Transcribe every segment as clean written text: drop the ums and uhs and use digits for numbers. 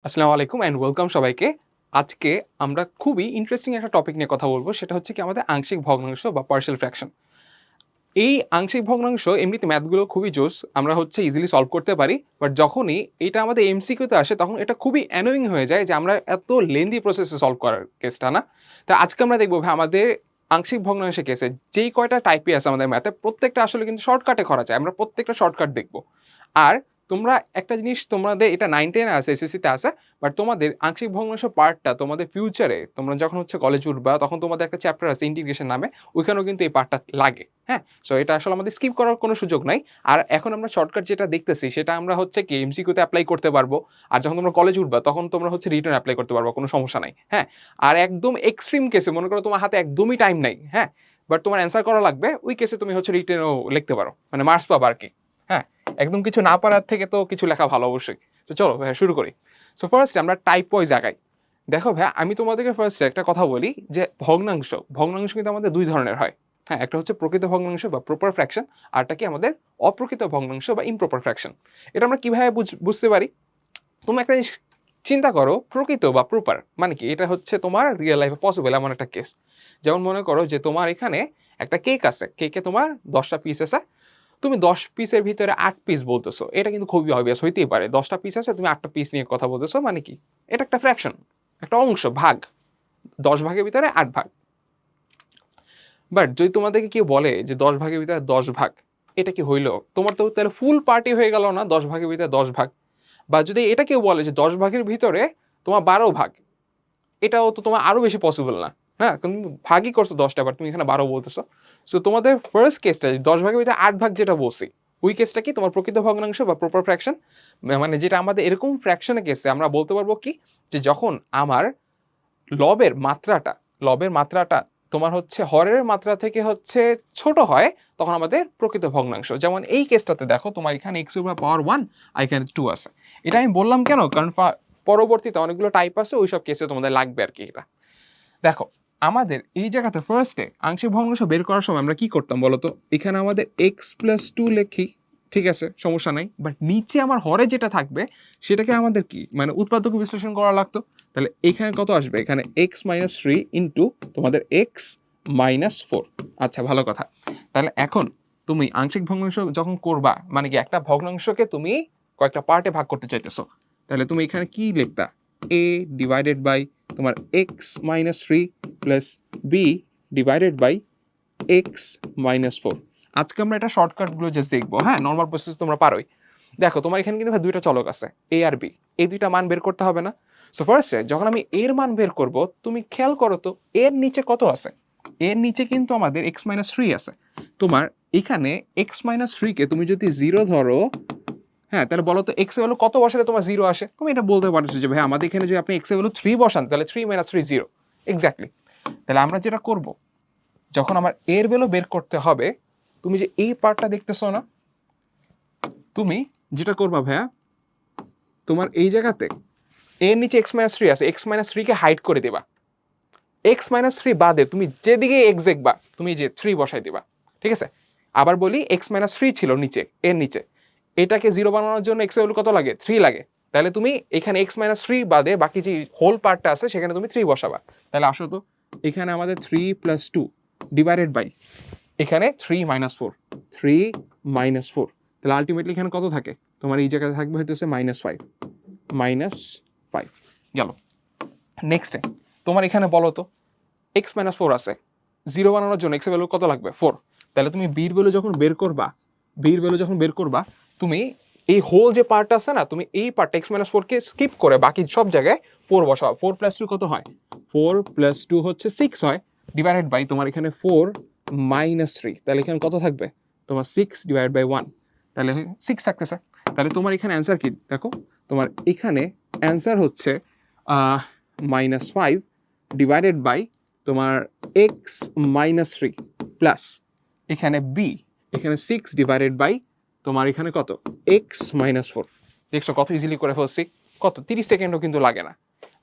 আসসালামু আলাইকুম and welcome সবাইকে। আজকে আমরা খুবই ইন্টারেস্টিং একটা টপিক নিয়ে কথা বলব। সেটা হচ্ছে কি আমাদের আংশিক ভগ্নাংশ বা পার্শিয়াল ফ্র্যাকশন। এই আংশিক ভগ্নাংশ এমনিতে ম্যাথগুলো খুবই জোস। আমরা হচ্ছে ইজিলি সলভ করতে পারি। বাট যখনই এটা আমাদের এমসিকিউতে আসে তখন এটা খুবই অ্যানোয়িং হয়ে যায় যে আমরা এত লেন্দি প্রসেসে সলভ করার কেসটা না। তো আজকে আমরা দেখব ভাই আমাদের আংশিক ভগ্নাংশের কেসে যেই কয়টা টাইপই আছে আমাদের ম্যাথে প্রত্যেকটা আসলে কিন্তু শর্টকাটে করা যায়। আমরা প্রত্যেকটা শর্টকাট দেখব। আর তোমরা একটা জিনিস তোমাদের এটা 9-10 এ আছে, এসএসসি তে আছে। বাট তোমাদের আংশিক ভগ্নাংশ পার্টটা তোমাদের ফিউচারে তোমরা যখন হচ্ছে কলেজে উঠবা তখন তোমাদের একটা চ্যাপ্টার আছে ইন্টিগ্রেশন নামে। ওইখানেও কিন্তু এই পার্টটা লাগে। হ্যাঁ? সো এটা আসলে আমাদের স্কিপ করার কোনো সুযোগ নাই। আর এখন আমরা শর্টকাট যেটা দেখতেছি সেটা আমরা হচ্ছে কি এমসিকিউতে এপ্লাই করতে পারবো। আর যখন তোমরা কলেজে উঠবা তখন তোমরা হচ্ছে রিটেন এপ্লাই করতে পারবা। কোনো সমস্যা নাই। হ্যাঁ? আর একদম এক্সট্রিম কেসে মনে করো তোমার হাতে একদমই টাইম নাই। হ্যাঁ? বাট তোমার অ্যান্সার করা লাগবে। ওই কেসে তুমি হচ্ছে রিটেনও লিখতে পারো। মানে মার্কস পাবা আরকি। হ্যাঁ? একদম কিছু না পারার থেকে তো কিছু লেখা ভালো অবশ্যই। তো চলো ভাইয়া শুরু করি। সো ফার্স্ট আমরা টাইপ ওয়াইজ আগাই। দেখো ভাইয়া আমি তোমাদেরকে ফার্স্ট একটা কথা বলি যে ভগ্নাংশ কিন্তু আমাদের ২ ধরনের হয়। হ্যাঁ, একটা হচ্ছে প্রকৃত ভগ্নাংশ বা প্রপার ফ্র্যাকশন, আরটা কি আমাদের অপ্রকৃত ভগ্নাংশ বা ইমপ্রপার ফ্র্যাকশন। এটা আমরা কিভাবে বুঝতে পারি? তুমি একটা জিনিস চিন্তা করো প্রকৃত বা প্রপার মানে কি? এটা হচ্ছে তোমার রিয়াল লাইফে পসিবল এমন একটা কেস। যেমন মনে করো যে তোমার এখানে একটা কেক আছে। কেকে তোমার ১০ টা পিস আছে। তুমি ১০ পিসের ভিতরে ৮ পিস বলতেছো। এটা কিন্তু খুবই obvious হইতেই পারে। ১০ টা পিস আছে তুমি ৮ টা পিস নিয়ে কথা বলতেছো মানে কি? এটা একটা ফ্র্যাকশন, একটা অংশ, ভাগ। ১০ ভাগের ভিতরে ৮ ভাগ। বাট যদি তোমাদেরকে কেউ বলে যে ১০ ভাগের ভিতরে ১০ ভাগ, এটা কি হইল? তোমার তো তাহলে ফুল পার্টি হয়ে গেল না ১০ ভাগের ভিতরে ১০ ভাগ। বা যদি এটা কেউ বলে যে ১০ ভাগের ভিতরে তোমার ১২ ভাগ, এটাও তো তোমার আরো বেশি পসিবল না। হ্যাঁ? তুমি ভাগই করছো ১০ টা, বাট তুমি এখানে ১২ বলতেছো। সো তোমাদের ফার্স্ট কেসটা ১০ ভাগের ভিতরে ৮ ভাগ যেটা বলছি, ওই কেসটা কি তোমার প্রকৃত ভগ্নাংশ বা প্রপার ফ্র্যাকশন। মানে যেটা আমাদের এরকম ফ্র্যাকশনের কেসে আমরা বলতে পারবো কি যে যখন আমার লবের মাত্রাটা লবের মাত্রাটা তোমার হচ্ছে হরের মাত্রা থেকে হচ্ছে ছোট হয়, তখন আমাদের প্রকৃত ভগ্নাংশ। যেমন এই কেসটাতে দেখো তোমার এখানে x এর পাওয়ার 1 আর এখানে 2 আছে। এটা আমি বললাম কেন? কারণ পরবর্তীতে অনেকগুলো টাইপ আছে ওইসব কেসে তোমাদের লাগবে আরকি এটা। দেখো, আমাদের এই জায়গাতে ফার্স্টে আংশিক ভগ্নাংশ বের করার সময় আমরা কি করতাম বলতো? এখানে আমাদের x+2 লিখি, ঠিক আছে, সমস্যা নাই। বাট নিচে আমার হরে যেটা থাকবে সেটাকে আমাদের কি মানে উৎপাদক বিশ্লেষণ করা লাগতো। তাহলে এখানে কত আসবে? এখানে x-3 ইনটু তোমাদের x-4। আচ্ছা ভালো কথা। তাহলে এখন তুমি আংশিক ভগ্নাংশ যখন করবা মানে কি একটা ভগ্নাংশকে তুমি কয়েকটা পার্টে ভাগ করতে চাইতেছো। তাহলে তুমি এখানে কি লিখতা? a ডিভাইডেড বাই তোমার x-3 plus b divided by x-4। আজকে আমরা এটা শর্টকাটগুলো জাস্ট দেখবো। হ্যাঁ, নরমাল প্রসেস তোমরা পারোই। দেখো তোমার এখানে কিন্তু ভাই ২ টা চলক আছে, a আর b। এই ২ টা মান বের করতে হবে না? সো ফার্স্টে যখন আমি এর মান বের করব, তুমি খেয়াল করো তো এর নিচে কত আছে? এর নিচে কিন্তু আমাদের x-3 আছে। তোমার এখানে x-3 কে তুমি যদি 0 ধরো, হ্যাঁ, তাহলে বলো তো x এর ভ্যালু কত বসালে তোমার 0 আসে? তুমি এটা বলতে পারতেছো যে ভাই আমাদের এখানে যদি আপনি x এর ভ্যালু 3 বসান তাহলে 3 - 3 0। এক্সাক্টলি। তাহলে আমরা যেটা করব, যখন আমার এর ভ্যালু বের করতে হবে, তুমি যে এই পার্টটা দেখতেছো না? তুমি যেটা করবা ভাইয়া, তোমার এই জায়গাতে এর নিচে x-3 আছে, x-3 কে হাইড করে দিবা। x-3 বাদে তুমি যেদিকে x দেখবা তুমি যে 3 বসাই দিবা। ঠিক আছে? আবার বলি x-3 ছিল নিচে, এর নিচে। এটাকে 0 বানানোর জন্য x এর ভ্যালু কত লাগে? 3 লাগে। তাহলে তুমি এখানে x-3 বাদে বাকি যে হোল পার্টটা আছে সেখানে তুমি 3 বসাবা। তাহলে আসো তো এখানে আমাদের 3 + 2 ডিভাইডেড বাই এখানে 3 - 4, 3 - 4। তাহলে আল্টিমেটলি এখানে কত থাকে? তোমার এই জায়গায় থাকবে হইতেছে -5, -5 গেল। নেক্সট তোমার এখানে বলো তো x-4 আছে। 0 বানানোর জন্য x এর ভ্যালু কত লাগবে? 4। তাহলে তুমি b এর ভ্যালু যখন বের করবা, তুমি এই হোল যে পার্টটা আছে না, তুমি এই পার্টটা x-4 কে স্কিপ করে বাকি সব জায়গায় 4 বসাও। 4 + 2 কত হয়? 4 + 2 হচ্ছে 6 হয়, ডিভাইডেড বাই তোমার এখানে 4 - 3। তাহলে এখানে কত থাকবে? তোমার 6 ডিভাইড বাই 1। তাহলে 6 থাকতেছে। তাহলে তোমার এখানে অ্যান্সার কি? দেখো, তোমার এখানে অ্যান্সার হচ্ছে -5 ডিভাইডেড বাই তোমার x-3 প্লাস এখানে b, এখানে 6 ডিভাইডেড বাই তোমার এখানে কত? x-4। দেখছো কত ইজিলি করে ফেলছি? কত 30 সেকেন্ডও কিন্তু লাগে না।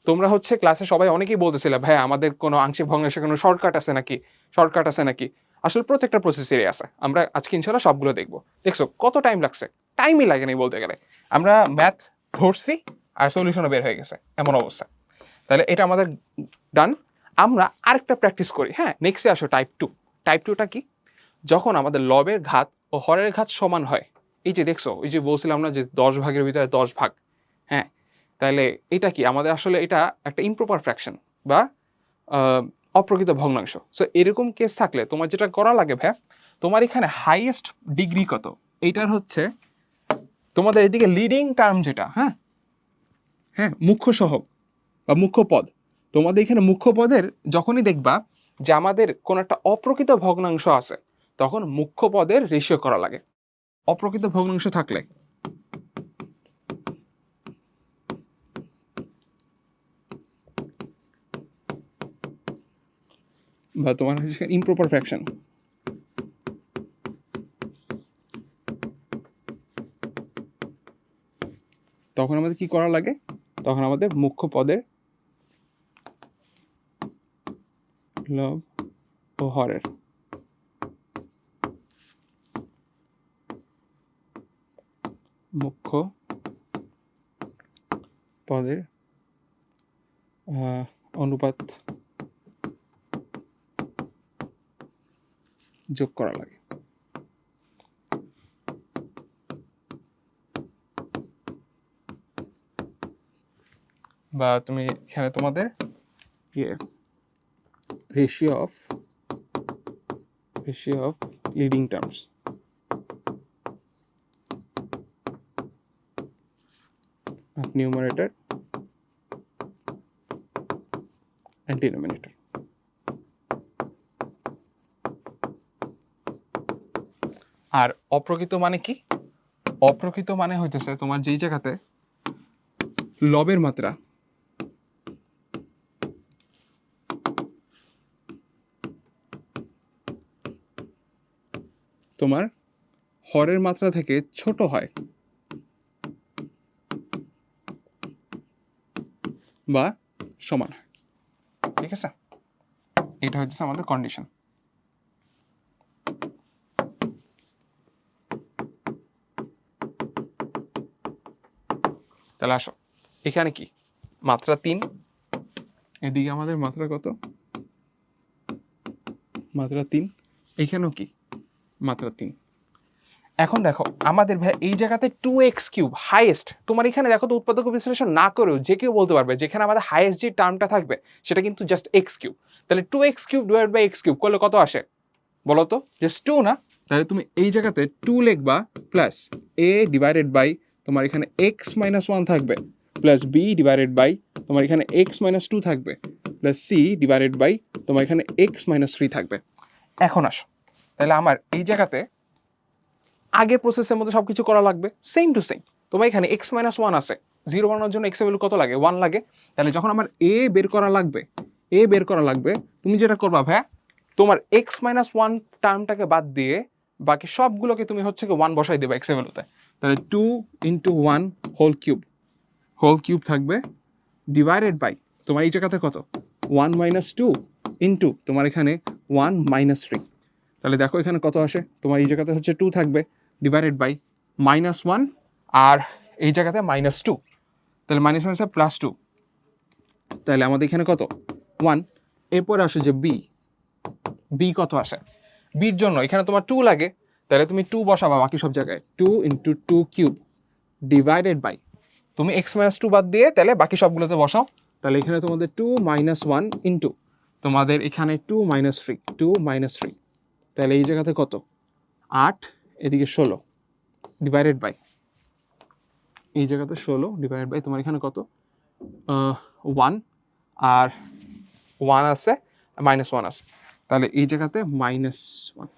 তোমরা হচ্ছে ক্লাসে সবাই অনেকেই বলতেছিলে ভাই আমাদের কোনো আংশিক ভগ্নাংশের কোনো শর্টকাট আছে নাকি? আসলে প্রত্যেকটা প্রসেসেরই আছে। আমরা আজকে ইনশাআল্লাহ সবগুলো দেখবো। দেখছো কত টাইম লাগছে? টাইমই লাগে নাই বলতে গেলে। আমরা ম্যাথ ধরছি, আর সলিউশনও বের হয়ে গেছে, এমন অবস্থা। তাহলে এটা আমাদের ডান। আমরা আরেকটা প্র্যাকটিস করি। হ্যাঁ, নেক্সটে আসো টাইপ 2। টাইপ 2টা কি? যখন আমাদের লবের ঘাত ও হরের ঘাত সমান হয়, এই যে দেখছো, ওই যে বলছিলাম না যে 10 ভাগের ভিতরে 10 ভাগ। হ্যাঁ, তাহলে এটা কি আমাদের আসলে এটা একটা ইমপ্রপার ফ্র্যাকশন বা অপ্রকৃত ভগ্নাংশ। সো এরকম কেস থাকলে তোমার যেটা করা লাগে ভাই, তোমার এখানে হাইয়েস্ট ডিগ্রি কত এইটার হচ্ছে তোমাদের এদিকে লিডিং টার্ম যেটা, হ্যাঁ হ্যাঁ, মুখ্য সহগ বা মুখ্য পদ, তোমাদের এখানে মুখ্য পদের যখনই দেখবা যে আমাদের কোন একটা অপ্রকৃত ভগ্নাংশ আছে, তখন মুখ্য পদের রেশিও করা লাগে। অপ্রকৃত ভগ্নাংশ থাকলে বা তোমার ইমপ্রপার ফ্র্যাকশন, তখন আমাদের কি করা লাগে? তখন আমাদের মুখ্য পদের লব ও হরের মুখ্য পদের অনুপাত যোগ করা লাগে। বা তুমি এখানে তোমাদের ratio of leading terms numerator and denominator। আর অপ্রকৃত মানে কি? অপ্রকৃত মানে হইতেছে তোমার যেই জায়গাতে লবের মাত্রা তোমার হরের মাত্রা থেকে ছোট হয় বা সমান হয়। ঠিক আছে, এটা হচ্ছে আমাদের কন্ডিশন। তাহলে আসো, এখানে কি মাত্রা 3, এদিকে আমাদের মাত্রা কত? মাত্রা 3, এখানেও কি মাত্রা 3। এখন দেখো আমাদের ভাই এই জায়গাতে 2x³ হাইয়েস্ট, তোমার এখানে দেখো তো উৎপাদক বিশ্লেষণ না করেও যে কেউ বলতে পারবে যেখানে আমাদের হাইয়েস্ট যে টার্মটা থাকবে সেটা কিন্তু জাস্ট x³ তাহলে 2x³ ডিভাইড বাই x³ করলে কত আসে বলো তো? জাস্ট 2 না? তাহলে তুমি এই জায়গাতে 2 লিখবা প্লাস a ডিভাইডেড বাই তোমার এখানে x মাইনাস 1 থাকবে প্লাস b ডিভাইডেড বাই তোমার এখানে x মাইনাস 2 থাকবে প্লাস c ডিভাইডেড বাই তোমার এখানে x মাইনাস 3 থাকবে। এখন আসো, তাহলে আমার এই জায়গাতে আগের প্রসেসের মধ্যে সবকিছু করা লাগবে সেম টু সেম। তোমার এখানে x মাইনাস 1 আছে, 0 বানানোর জন্য x এর ভ্যালু কত লাগে? 1 লাগে। তাহলে যখন আমার a বের করা লাগবে, তুমি যেটা করবা ভাইয়া, তোমার x মাইনাস 1 টার্মটাকে বাদ দিয়ে বাকি সবগুলোকে তুমি হচ্ছে কি 1 বসাই দেবে x এর ভ্যালুতে। তাহলে 2 ইন্টু 1 হোল কিউব থাকবে ডিভাইডেড বাই তোমার এই জায়গাতে কত? 1 মাইনাস 2 ইন্টু তোমার এখানে 1 মাইনাস 3। তাহলে দেখো এখানে কত আসে? তোমার এই জায়গাতে হচ্ছে 2 থাকবে ডিভাইডেড বাই মাইনাস 1 আর এই জায়গাতে মাইনাস 2, তাহলে মাইনাস মাইনাস প্লাস 2, তাহলে আমাদের এখানে কত? 1। এরপরে আসে যে বি কত আসে? বির জন্য এখানে তোমার 2 লাগে, তাহলে তুমি 2 বসাবা বাকি সব জায়গায়, 2 ইন্টু 2 কিউব ডিভাইডেড বাই তুমি x মাইনাস 2 বাদ দিয়ে তাহলে বাকি সবগুলোতে বসাও। তাহলে এখানে তোমাদের 2 মাইনাস 1 ইন্টু তোমাদের এখানে 2 মাইনাস 3 তাহলে এই জায়গাতে কত? 8, এদিকে 16 ডিভাইডেড বাই এই জায়গাতে 16 ডিভাইডেড বাই তোমার এখানে কত? 1 আর 1 আছে মাইনাস 1 আছে, তাহলে এই জায়গাতে মাইনাস 1।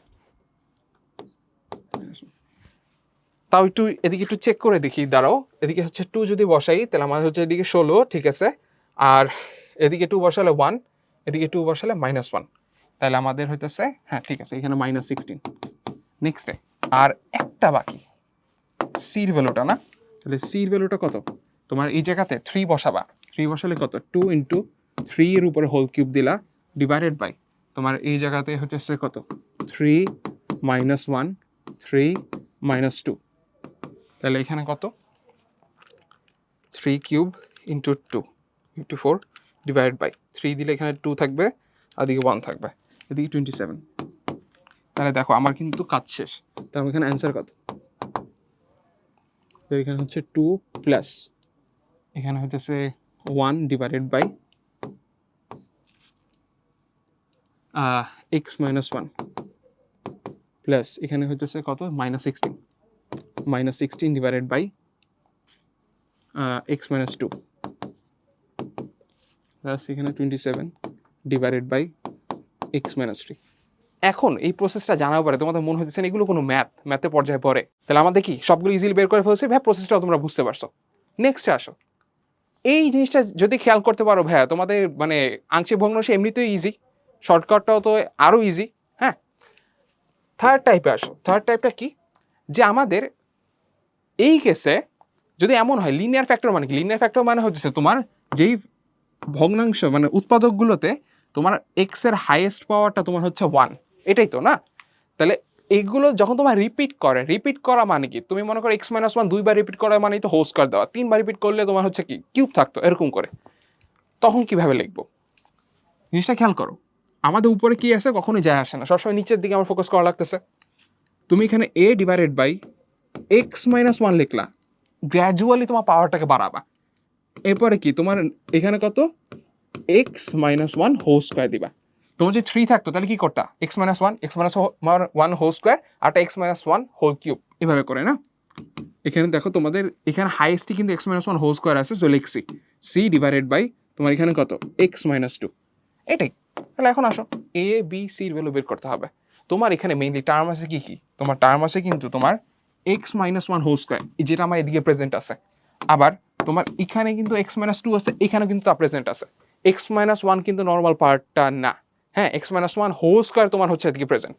তাও একটু এদিকে একটু চেক করে দেখি, দাঁড়াও, এদিকে হচ্ছে 2 যদি বসাই তাহলে আমাদের হচ্ছে এদিকে 16, ঠিক আছে, আর এদিকে 2 বসালে 1, এদিকে 2 বসালে মাইনাস 1, তাহলে আমাদের হইতেছে, হ্যাঁ ঠিক আছে, এখানে মাইনাস 16। নেক্সটে আর একটা বাকি সির ভ্যালুটা না, তাহলে সির ভ্যালুটা কত? তোমার এই জায়গাতে 3 বসাবা, 3 বসালে কত? 2 ইন্টু 3 এর উপরে হোল কিউব দিলা ডিভাইডেড বাই তোমার এই জায়গাতে হচ্ছে কত? 3 মাইনাস 1 3 মাইনাস 2, তাহলে এখানে কত? 3 cube into 2 into 4 divide by 3 দিলে এখানে 2 থাকবে, আর দিকে 1 থাকবে, এদিকে 27। তাহলে দেখো আমার কিন্তু কাজ শেষ। তাহলে এখানে অ্যান্সার কত? তো এখানে হচ্ছে 2 প্লাস এখানে হচ্ছে 1 divided by x minus 1 plus এখানে হচ্ছে কত -16 divided by x minus 2 plus এখানে 27 ডিভাইডেড বাই এক্স মাইনাস 3। এখন এই প্রসেসটা জানার পরে তোমাদের মনে হচ্ছে এগুলো কোনো ম্যাথে পর্যায়ে পড়ে, তাহলে আমাদের কি সবগুলো ইজিলি বের করে ফেলছি ভাই, প্রসেসটাও তোমরা বুঝতে পারছো। নেক্সটে আসো, এই জিনিসটা যদি খেয়াল করতে পারো ভাইয়া, তোমাদের মানে আংশিক ভগ্নাংশ এমনিতেই ইজি, শর্টকাটটাও তো আরও ইজি। হ্যাঁ, থার্ড টাইপে আসো। থার্ড টাইপটা কি, যে আমাদের এই কেসে যদি এমন হয় লিনিয়ার ফ্যাক্টর মানে কি, লিনিয়ার ফ্যাক্টর মানে হচ্ছে তোমার যেই ভগ্নাংশ মানে উৎপাদকগুলোতে তোমার এক্স এর হাইয়েস্ট পাওয়ারটা তোমার হচ্ছে 1, এটাই তো না? তাহলে এইগুলো যখন তোমার রিপিট করা মানে কি, তুমি মনে করো এক্স মাইনাস 1 দুইবার রিপিট করা মানেই তো হোল স্কয়ার দেওয়া, 3বার রিপিট করলে তোমার হচ্ছে কি কিউব থাকতো এরকম করে। তখন কিভাবে লিখবো জিনিসটা খেয়াল করো, আমাদের উপরে কি আছে কখনোই যায় আসে না, সবসময় নিচের দিকে আমার ফোকাস করা লাগতেছে। তুমি এখানে a divided by x minus 1 লিখলা, গ্র্যাজুয়ালি তোমার পাওয়ারটাকে বাড়াবা। এরপরে কি তোমার এখানে কত এক্স মাইনাস 1 হোল স্কয়ার দিবা। তোমার যে 3 থাকতো তাহলে কি করতা, এক্স মাইনাস 1 হোল স্কয়ার আর এক্স মাইনাস 1 হোল কিউব, এভাবে করে না? এখানে দেখো তোমাদের এখানে হাইয়েস্টই কিন্তু এক্স মাইনাস 1 হোল স্কয়ার আছে, সো লিখছি সি ডিভাইডেড বাই তোমার এখানে কত এক্স মাইনাস 2, এটাই। তাহলে এখন আসো এ বি সির ভ্যালু বের করতে হবে। তোমার এখানে মেইনলি টার্ম আছে কি কি, তোমার টার্ম আছে কিন্তু তোমার এক্স মাইনাস 1 হোল স্কয়ার, যেটা আমার এদিকে প্রেজেন্ট আছে। আবার তোমার এখানে কিন্তু এক্স মাইনাস 2 আছে, এখানে কিন্তু তা প্রেজেন্ট আছে। এক্স মাইনাস 1 কিন্তু নর্মাল পার্টটা না, হ্যাঁ, এক্স মাইনাস 1 হোল স্কয়ার তোমার হচ্ছে এদিকে প্রেজেন্ট।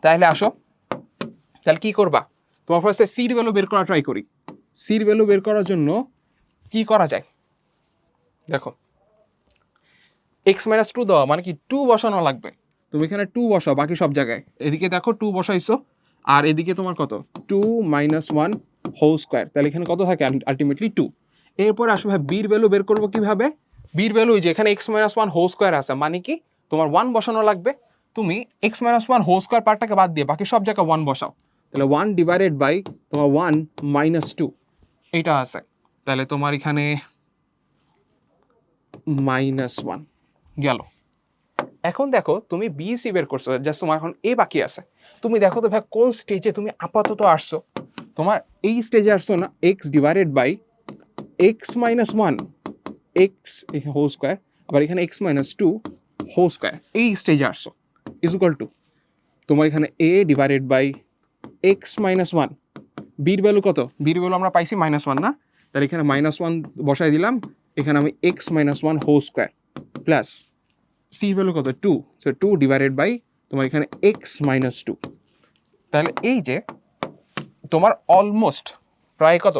তাহলে আসো, তাহলে কি করবা, তোমার ফার্স্টে সির ভ্যালু বের করা ট্রাই করি। সির ভ্যালু বের করার জন্য কি করা যায় দেখো, এক্স মাইনাস 2 দেওয়া মানে কি 2 বসানো লাগবে। তুমি এখানে 2 বসাও বাকি সব জায়গায়, এদিকে দেখো 2 বসাইছো, আর এদিকে তোমার কত 2 মাইনাস 1 হোল স্কয়ার, তাহলে এখানে কত থাকে আলটিমেটলি 2। এরপরে আসো ভাই বির ভ্যালু বের করবো কিভাবে, বির ভ্যালু যে এখানে এক্স মাইনাস 1 হোল স্কয়ার আছে মানে কি তোমার 1 বসানো লাগবে। তুমি এক্স মাইনাস 1 হোল স্কয়ার পার্টটাকে বাদ দিয়ে বাকি সব জায়গায় 1 বসাও, তাহলে 1 ডিভাইডেড বাই তোমার 1 মাইনাস 2 এটা আছে। তাহলে তোমার এখানে -1 গেল। এখন দেখো তুমি বিএসসি বের করছো, জাস্ট তোমার এখন এ বাকি আছে। তুমি দেখো তো ভাই কোন স্টেজে তুমি আপাতত আসছো, তোমার এই স্টেজে আসছো না, x divided by x minus 1 x whole square, আবার এখানে এক্স মাইনাস 2 হোল স্কয়ার, এই স্টেজে আসছো ইজ ইকুয়াল টু তোমার এখানে a divided by x minus 1, বির ভ্যালু কত, বির ভ্যালু আমরা পাইছি -1 না, তাহলে এখানে -1 বসাই দিলাম, এখানে আমি x minus 1 whole square plus c value কত 2, সো 2 ডিভাইডেড বাই তোমার এখানে এক্স মাইনাস 2। তাহলে এই যে তোমার অলমোস্ট প্রায় কত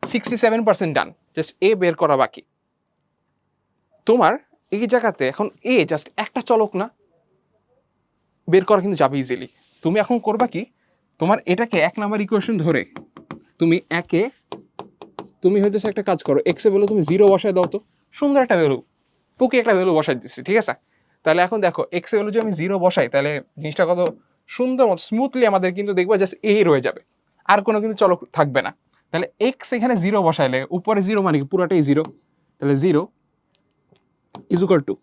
67% ডান, জাস্ট এ বের করা বাকি। তোমার এই জায়গাতে এখন এ জাস্ট একটা চলক না, বের করা কিন্তু যাবে ইজিলি। তুমি এখন করবা কি, তোমার এটাকে 1 নাম্বার ইকুয়েশন ধরে তুমি একে তুমি হয়তো একটা কাজ করো, এক্স এর ভ্যালু তুমি 0 বসায় দাও, তো সুন্দর একটা ভ্যালু পুকি একটা ভ্যালু বসাই দিচ্ছি, ঠিক আছে? তাহলে এখন দেখো এক্স এর ভ্যালু যদি আমি 0 বসাই, তাহলে জিনিসটা কত সুন্দর মতো স্মুথলি আমাদের কিন্তু দেখবো জাস্ট এ রয়ে যাবে, আর কোনো কিন্তু চলক থাকবে না। তাহলে এক্স এখানে 0 বসাইলে উপরে 0 মানে কি পুরাটাই 0, তাহলে 0 is equal to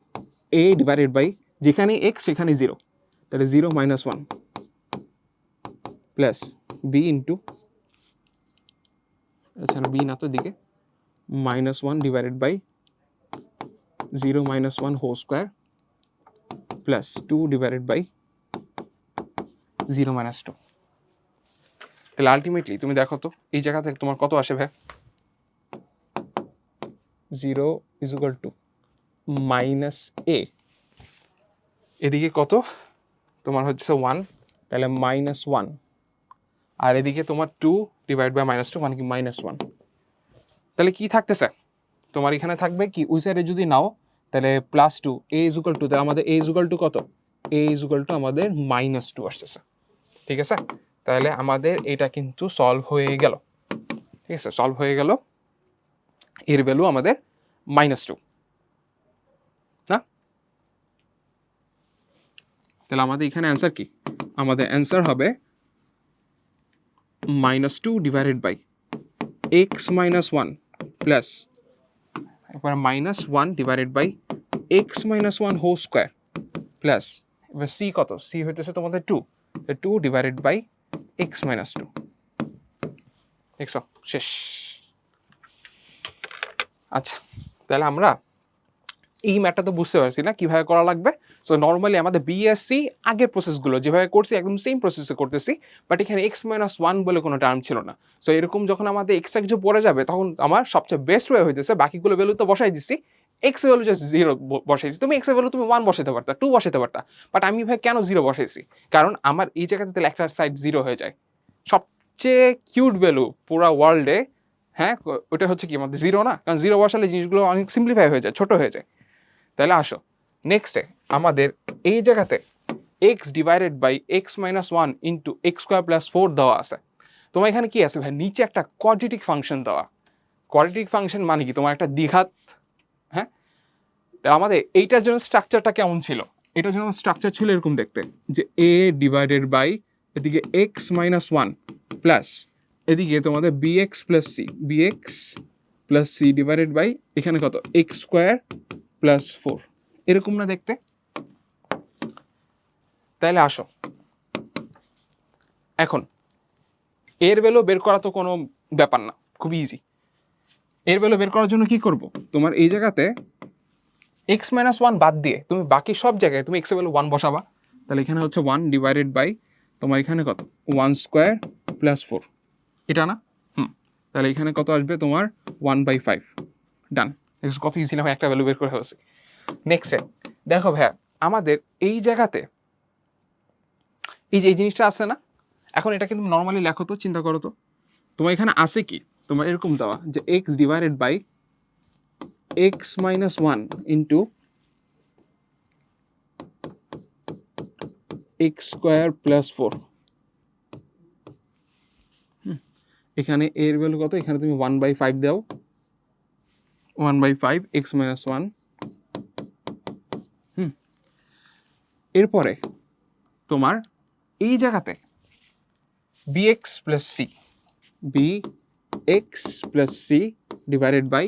a divided by যেখানে এক্স সেখানে 0, তাহলে 0 মাইনাস 1 প্লাস বি ইন্টু, আচ্ছা না বি না তো দিকে -1 divided by 0 minus 1 whole square plus 2 divided by 0 minus 2। তাহলে আলটিমেটলি তুমি দেখো তো এই জায়গা থেকে তোমার কত আসে ভাই, 0 ইজ ইকুয়াল টু মাইনাস এ, এদিকে কত তোমার হচ্ছে 1, তাহলে -1, আর এদিকে তোমার 2 ডিভাইড বাই -2 মানে কি -1। তাহলে কি থাকতেছে তোমার এখানে থাকবে কি, ওই সাইডে যদি নাও তাহলে +2 এ ইজ ইকুয়াল টু, তাহলে আমাদের এ ইজ ইকুয়াল টু কত, এ ইজ ইকুয়াল টু আমাদের -2 আসতেছে, ঠিক আছে? তাহলে আমাদের এটা কিন্তু সলভ হয়ে গেল, ঠিক আছে, সলভ হয়ে গেল। এর ভ্যালু আমাদের -2 না? তাহলে আমাদের এখানে অ্যান্সার কি? আমাদের অ্যান্সার হবে -2 ডিভাইডেড বাই x - 1 প্লাস এবার -1 divided by x - 1 whole square plus এবার c কত? c হইতেছে তোমাদের 2, 2 ডিভাইডেড বাই x - 2। দেখছো, শেষ। আচ্ছা, তাহলে আমরা এই ম্যাটটা তো বুঝতে পারছি না কিভাবে করা লাগবে। সো নর্মালি আমাদের বিএসসি আগের প্রসেসগুলো যেভাবে করছি একদম সেম প্রসেসে করতেছি, বাট এখানে x - 1 বলে কোনো টার্ম ছিল না। সো এরকম যখন আমাদের এক্সট্রা কিছু পড়ে যাবে তখন আমার সবচেয়ে বেস্ট ওয়ে হইতেছে বাকিগুলো ভ্যালু তো বসাই দিচ্ছি, এক্স ভ্যালু জাস্ট 0 বসাইছি। তুমি এক্স এর ভ্যালু তুমি 1 বসাতে পারতা, 2 বসাতে পারতা, বাট আমি ভাই কেন 0 বসাইছি? কারণ আমার এই জায়গাতে তাহলে একটা সাইড 0 হয়ে যায়। সবচেয়ে কিউট ভ্যালু পুরা ওয়ার্ল্ডে, হ্যাঁ ওটা হচ্ছে কি আমাদের 0 না? কারণ 0 বসালে জিনিসগুলো অনেক সিম্পলিফাই হয়ে যায়, ছোট হয়ে যায়। তাহলে আসো নেক্সটে আমাদের এই জায়গাতে x divided by x - 1 into x square plus 4 দেওয়া আছে। তোমার এখানে কি আছে ভাই? নিচে একটা কোয়াড্রেটিক ফাংশন দেওয়া। কোয়াড্রেটিক ফাংশন মানে কি? তোমার একটা দ্বিঘাত, হ্যাঁ? তা আমাদের এইটার জন্য স্ট্রাকচারটা কেমন ছিল? এটার জন্য স্ট্রাকচার ছিল এরকম দেখতে, যে a ডিভাইডেড বাই এদিকে x - 1 প্লাস এদিকে তোমাদের bx plus c, bx plus c divided by এখানে কত? x স্কোয়ার প্লাস 4, এরকম না দেখতে? তাহলে আসো এখন এর ভ্যালু বের করা তো কোনো ব্যাপার না, খুব ইজি। এর ভ্যালু বের করার জন্য কি করব? তোমার এই জায়গাতে x - 1 বাদ দিয়ে তুমি বাকি সব জায়গায় তুমি x এর ভ্যালু 1 বসাবা। তাহলে এখানে হচ্ছে 1 ডিভাইডেড বাই তোমার এখানে কত? 1 স্কোয়ার প্লাস 4, এটা না? তাহলে এখানে কত আসবে তোমার? 1/5। ডান। কত ইজি না হয় একটা ভ্যালু বের করে হয়েছে। নেক্সটে দেখো ভাইয়া, আমাদের এই জায়গাতে এই যে এই জিনিসটা আছে না, এখন এটা কিন্তু নর্মালি লেখো তো, চিন্তা করো তো তোমার এখানে আছে কি? তোমার এরকম দেওয়া যে x divided by x - 1 into x square plus 4। এখানে এর ভ্যালু কত? এখানে তুমি 1/5 দাও, 1/5 x - 1। এরপরে তোমার এই জায়গাতে bx plus c, bx plus c divided by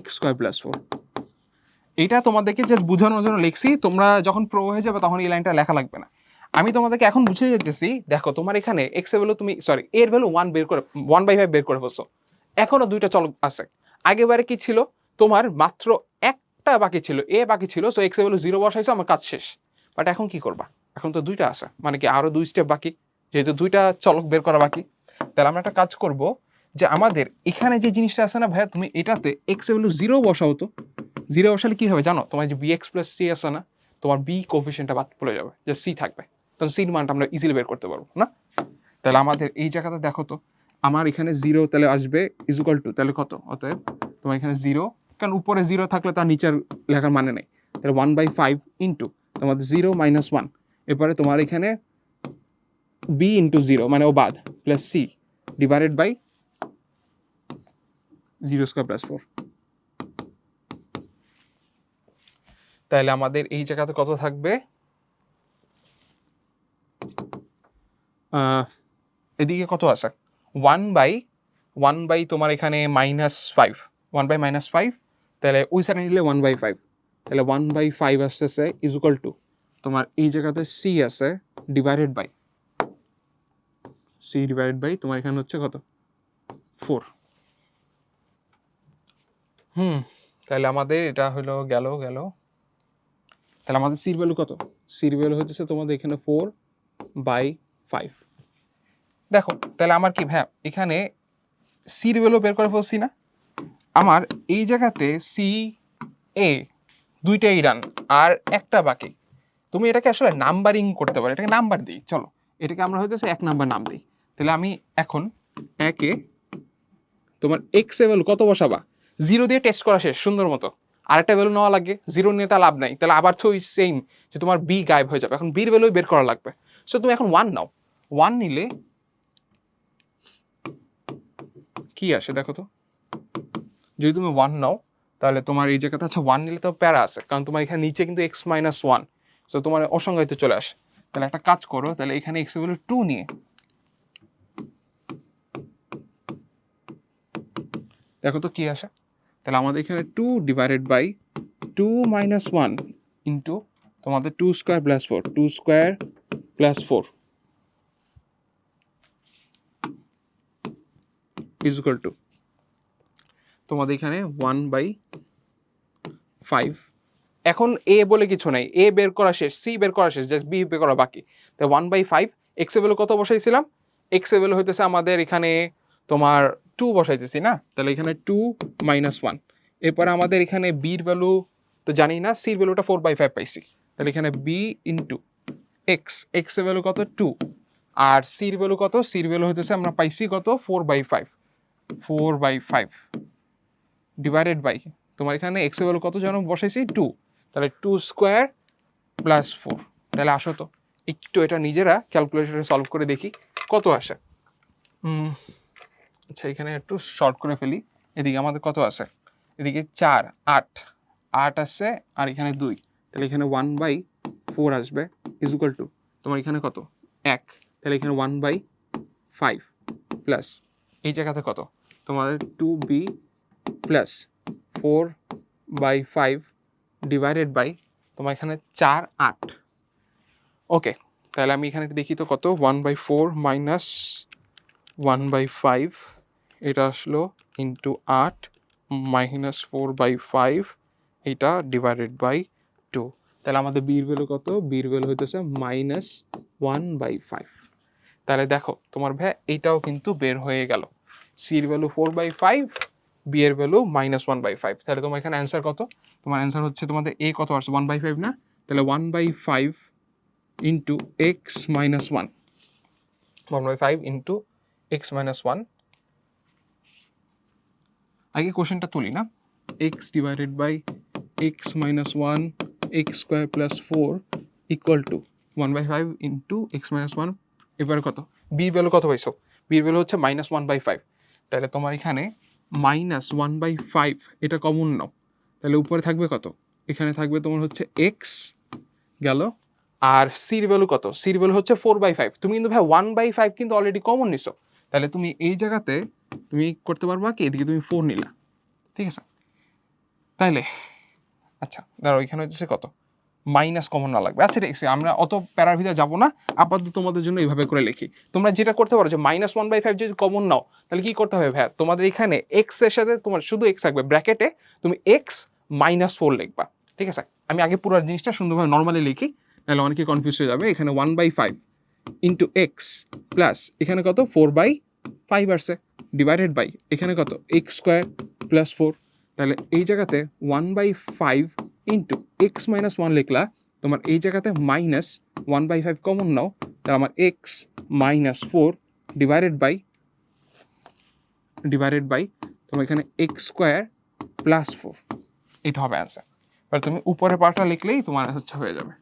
x square plus 4। এইটা তোমাদেরকে জাস্ট বোঝানোর জন্য লিখছি, তোমরা যখন প্রো হয়ে যাবে তখন এই লাইনটা লেখা লাগবে না। আমি তোমাদেরকে এখন বুঝিয়ে যেতেছি। দেখো তোমার এখানে x এর ভ্যালু তুমি এর ভ্যালু 1 বের করে 1/5 বের করে ফেলছো, এখনো দুইটা চলক আছে। আগেবারে কি ছিল? তোমার মাত্র একটা বাকি ছিল, a বাকি ছিল, সো x এর ভ্যালু 0 বসাইছো, আমার কাজ শেষ। বাট এখন কি করবা? এখন তো দুইটা আছে, মানে কি আরো 2 স্টেপ বাকি, যেহেতু দুইটা চলক বের করা বাকি। তাহলে আমরা একটা কাজ করব, যে আমাদের এখানে যে জিনিসটা আছে না ভাইয়া, তুমি এটাতে x এর ভ্যালু 0 বসাও তো। 0 বসালে কি হবে জানো? তোমার যে bx প্লাস c আছে না, তোমার b কোএফিসিয়েন্টটা বাদ পড়ে যাবে, যে c থাকবে, তখন c এর মানটা আমরা ইজিলি বের করতে পারবো না? তাহলে আমাদের এই জায়গাতে দেখো তো, আমার এখানে 0 তাহলে আসবে ইজ ইকুয়াল টু তাহলে কত? অতএব তোমার এখানে 0, কারণ উপরে 0 থাকলে তার নিচের লেখার মানে নেই। তাহলে 1/5 ইন্টু তোমাদের 0 - 1, এরপরে তোমার এখানে b ইন্টু 0 মানে ও বাদ plus c divided by 0 square plus 4। তাহলে আমাদের এই জায়গাতে কত থাকবে? এদিকে কত আছে? 1/1 তোমার এখানে -5, 1/-5, তাহলে ওই সাইডে নিলে 1/5, তাহলে 1/5 আসতেছে ইজ ইকুয়াল টু তোমার এই জায়গাতে c আছে ডিভাইডেড বাই তোমার এখানে হচ্ছে কত? 4। তাহলে আমাদের এটা হলো গেল। তাহলে আমাদের সির ভ্যালু কত? সির ভ্যালু হচ্ছে তোমাদের এখানে 4/5। দেখো তাহলে আমার কি ভাই এখানে সির ভ্যালু বের করে ফেলছি না? আমার এই জায়গাতে সি এ দুইটাই রান, আর একটা বাকি। তুমি এটাকে আসলে নাম্বারিং করতে পারো, এটাকে নাম্বার দিই, চলো এটাকে আমরা হইতেছে 1 নাম্বার নাম দিই। তাহলে আমি এখন একে তোমার এক্স এর ভ্যালু কত বসাবা? 0 দিয়ে টেস্ট করা শেষ সুন্দর মতো, আরেকটা ভ্যালু নেওয়া লাগে, 0 নিয়ে তা লাভ নাই, তাহলে আবার তো ওই সেম যে তোমার বি গায়েব হয়ে যাবে। এখন বির ভ্যালু বের করা লাগবে, সো তুমি এখন 1 নাও। 1 নিলে কি আসে দেখো তো, যদি তুমি 1 নাও তাহলে তোমার এই জায়গাতে আচ্ছা 1 নিলে তো প্যারা আছে, কারণ তোমার এখানে নিচে কিন্তু x মাইনাস 1, তো তোমার অসংজ্ঞায়িত চলে আসে। তাহলে একটা কাজ করো, তাহলে এখানে x এর ভ্যালু 2 নিয়ে, দেখো তো কি আসে। তাহলে আমাদের এখানে 2 ডিভাইডেড বাই 2 মাইনাস 1 ইন্টু তোমাদের 2 square plus 4, 2 square plus 4 is equal two তোমাদের এখানে 1/5। এখন এ বলে কিছু নাই, এ বের করা শেষ, সি বের করা শেষ, জাস্ট বি বের করা বাকি। তাই 1/5 এক্স এর ভ্যালু কত বসাইছিলাম, এক্স এর ভ্যালু হইতেছে আমাদের এখানে তোমার 2 বসাইতেছি না, তাহলে এখানে 2 মাইনাস 1। এরপরে আমাদের এখানে বির ভ্যালু তো জানি না, সির ভ্যালুটা 4/5 পাইছি, তাহলে এখানে বি ইন্টু এক্স, এক্স এর ভ্যালু কত 2, আর সির ভ্যালু কত, সির ভ্যালু হইতেছে আমরা পাইছি কত 4/5, 4/5 ডিভাইডেড বাই তোমার এখানে এক্স এর ভ্যালু কত যেন বসাইছি 2, তাহলে 2 স্কোয়ার প্লাস 4। তাহলে আসো তো একটু এটা নিজেরা ক্যালকুলেটরে সলভ করে দেখি কত আসে। আচ্ছা এখানে একটু শর্ট করে ফেলি, এদিকে আমাদের কত আছে, এদিকে 4 8 8 আছে, আর এখানে 2, তাহলে এখানে 1/4 আসবে ইজ ইকুয়াল টু তোমার এখানে কত 1, তাহলে এখানে 1/5 প্লাস এই জায়গাতে কত তোমাদের 2b প্লাস 4/5 ডিভাইডেড বাই তোমার এখানে 4 8। ওকে, তাহলে আমি এখানে দেখি তো কত 1/4 মাইনাস 1/5, এটা আসলো ইন্টু 8 মাইনাস 4/5, এটা ডিভাইডেড বাই 2। তাহলে আমাদের বির ভ্যালু কত, বির ভ্যালু হইতেছে মাইনাস 1/5। তাহলে দেখো তোমার ভাই এইটাও কিন্তু বের হয়ে গেল, সির ভ্যালু 4/5, বি এর ভ্যালু মাইনাস 1/5। তাহলে তোমার এখানে অ্যান্সার কত, তোমার অ্যান্সার হচ্ছে তোমাদের এ কত আসছে 1/5 না, তাহলে 1/5 into x minus 1, 1/5 into x minus 1। আগে কোশ্চেনটা তুলি না, x divided by x minus 1 x square plus 4 equal to 1/5 into x minus 1। এবারে কত, বির ভ্যালু কত পাইছো, বির ভ্যালু হচ্ছে মাইনাস 1/5, তাহলে তোমার এখানে মাইনাস 1/5 এটা কমন নাও, তাহলে উপরে থাকবে কত, এখানে থাকবে তোমার হচ্ছে এক্স গেল, আর সির ভ্যালু কত, সির ভ্যালু হচ্ছে 4/5। তুমি কিন্তু ভাই 1/5 কিন্তু অলরেডি কমন নিছো, তাহলে তুমি এই জায়গাতে তুমি করতে পারবা কি, এদিকে তুমি 4 নিলা, ঠিক আছে। তাইলে আচ্ছা ধরো এখানে হচ্ছে কত মাইনাস কমন না লাগবে, আচ্ছা ঠিক আছে আমরা অত প্যারার ভিতরে যাবো না, আপাতত তোমাদের জন্য এইভাবে করে লিখি। তোমরা যেটা করতে পারো যে মাইনাস 1/5 যদি কমন নাও, তাহলে কি করতে হবে ভাইয়া, তোমাদের এখানে এক্স এর সাথে তোমার শুধু এক্স থাকবে, ব্র্যাকেটে তুমি এক্স মাইনাস 4 লিখবা, ঠিক আছে। আমি আগে পুরো জিনিসটা সুন্দরভাবে নর্মালি লিখি, নাহলে অনেকে কনফিউজ হয়ে যাবে। এখানে 1/5 ইন্টু এক্স প্লাস এখানে কত 4/5 আসছে ডিভাইডেড বাই এখানে কত এক্স স্কোয়ার প্লাস 4, তাহলে এই জায়গাতে 1/5 ইন্টু এক্স মাইনাস 1 লিখলা, তোমার এই জায়গাতে মাইনাস 1/5 কমন নাও, তাহলে আমার এক্স মাইনাস 4 ডিভাইডেড বাই তোমার এখানে এক্স স্কোয়ার প্লাস 4, এটা হবে অ্যান্সার। এবার তুমি উপরের পার্টটা লিখলেই তোমার অ্যান্সার হয়ে যাবে।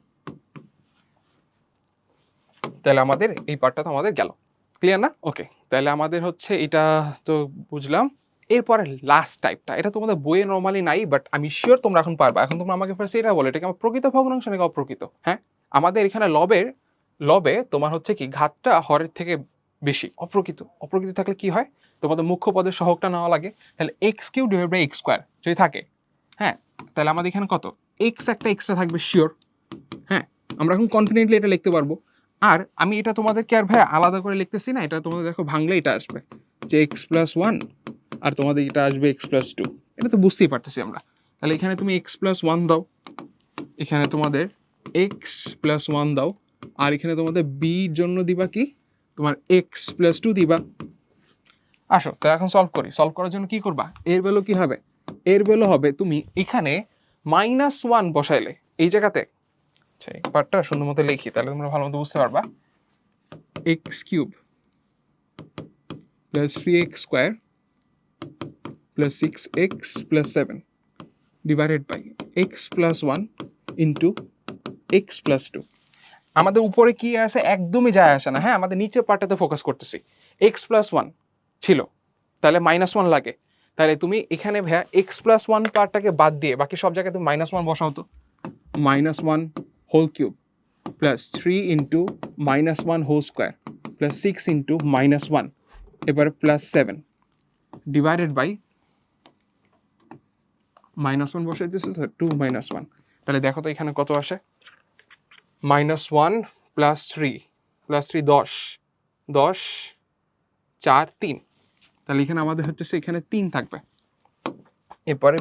তাহলে আমাদের এই পার্টটা তো আমাদের গেল, ক্লিয়ার না? ওকে, তাহলে আমাদের হচ্ছে এটা তো বুঝলাম। এরপরে লাস্ট টাইপটা, এটা তোমাদের বইয়ে নর্মালি নাই, বাট আমি শিওর তোমরা এখন পারবা। এখন তোমরা আমাকে ফার্স্ট এটা বলো, এটা কি আমার প্রকৃত ভগ্নাংশ নাকি অপ্রকৃত? হ্যাঁ, আমাদের এখানে লবে তোমার হচ্ছে কি ঘাতটা হরের থেকে বেশি, অপ্রকৃত। অপ্রকৃত থাকলে কি হয়, তোমাদের মুখ্য পদের সহগটা নেওয়া লাগে, তাহলে x cube divide by x square যদি থাকে, হ্যাঁ, তাহলে আমাদের এখানে কত এক্স একটা এক্সট্রা থাকবে শিওর। হ্যাঁ, আমরা এখন কনফিডেন্টলি এটা লিখতে পারবো। আর আমি এটা তোমাদেরকে আর ভাই আলাদা করে লিখতেছি না, এটা তোমাদের দেখো ভাঙলে এটা আসবে যে এক্স প্লাস 1, আর তোমাদের এটা আসবে এক্স প্লাস 2, এটা তো বুঝতেই পারতেছি আমরা। তাহলে এখানে তুমি এক্স প্লাস 1 দাও, এখানে তোমাদের এক্স প্লাস 1 দাও, আর এখানে তোমাদের বির জন্য দিবা কি তোমার এক্স প্লাস 2 দিবা। আসো তো এখন সলভ করি। সলভ করার জন্য কি করবা, এর ভ্যালু কি হবে, এর ভ্যালু হবে তুমি এখানে -1 বসাইলে এই জায়গাতে, আচ্ছা এই পার্টটা সুন্দর মতো লিখি তাহলে তোমরা ভালো মতো বুঝতে পারবা, x cube plus 3x square plus 6x plus 7 divided by x plus 1 into x plus 2। আমাদের উপরে কি আছে একদমই যায় আসে না, হ্যাঁ, আমাদের নিচের পার্টটাতে ফোকাস করতেছি। এক্স প্লাস 1 ছিল, তাহলে -1 লাগে। তাহলে তুমি এখানে ভাইয়া x+1 পার্টটাকে বাদ দিয়ে বাকি সব জায়গায় তুমি -1 বসাও তো। -1 whole cube plus 3 into -1 whole square plus 6 into -1 এবারে প্লাস 7 ডিভাইডেড বাই -1 বসে দিয়েছে তো 2 -1। তাহলে দেখো তো এখানে কত আসে, -1 প্লাস 3 10 10 4 3। তাহলে এখানে আমাদের হচ্ছে এখানে 3 থাকবে। এরপরে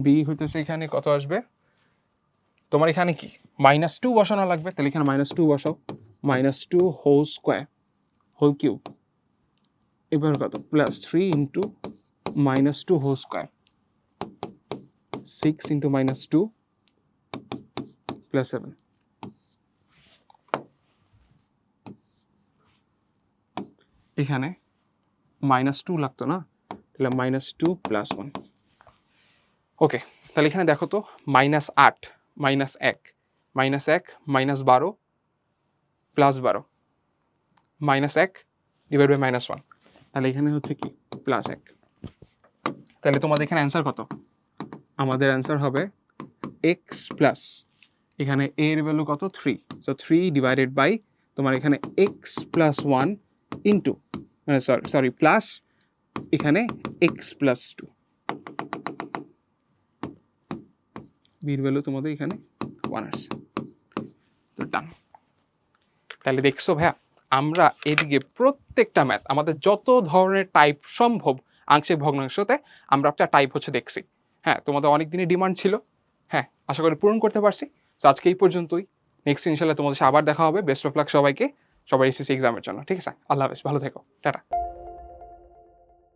বি হইতেছে এখানে কত আসবে, তোমার এখানে কি -2 বসানো লাগবে। তাহলে এখানে -2 বসাও, -2 হোল স্কোয়ার হোল কিউব এবার কত plus 3 into -2 whole square 6 into -2 plus 7। এখানে -2 লাগতো না, তাহলে -2 প্লাস 1। ওকে, তাহলে এখানে দেখো তো -8 -1 -12 প্লাস 12 -1 ডিভাইড বাই -1। তাহলে এখানে হচ্ছে কি প্লাস 1। তাহলে তোমাদের এখানে অ্যান্সার কত, আমাদের অ্যান্সার হবে x প্লাস এখানে a এর ভ্যালু কত 3, সো 3 ডিভাইডেড বাই তোমার এখানে x প্লাস 1 ইন্টু মানে সরি প্লাস এখানে x প্লাস 2, বির ভ্যালু তোমাদের এখানে 1 আসছে। তো ডান। তাহলে দেখছো ভাইয়া আমরা এদিকে প্রত্যেকটা ম্যাথ আমাদের যত ধরনের টাইপ সম্ভব আংশিক ভগ্নাংশতে আমরা একটা টাইপ হচ্ছে দেখছি। হ্যাঁ, তোমাদের অনেক দিনের ডিমান্ড ছিল, হ্যাঁ আশা করি পূরণ করতে পারছি। তো আজকে এই পর্যন্তই, নেক্সট ইনশাল্লাহ তোমাদের সাথে আবার দেখা হবে। বেস্ট অফ লাক সবাইকে, সবার এসএসসি এক্সামের জন্য। ঠিক আছে, আল্লাহ হাফেজ, ভালো থেকো, টাটা।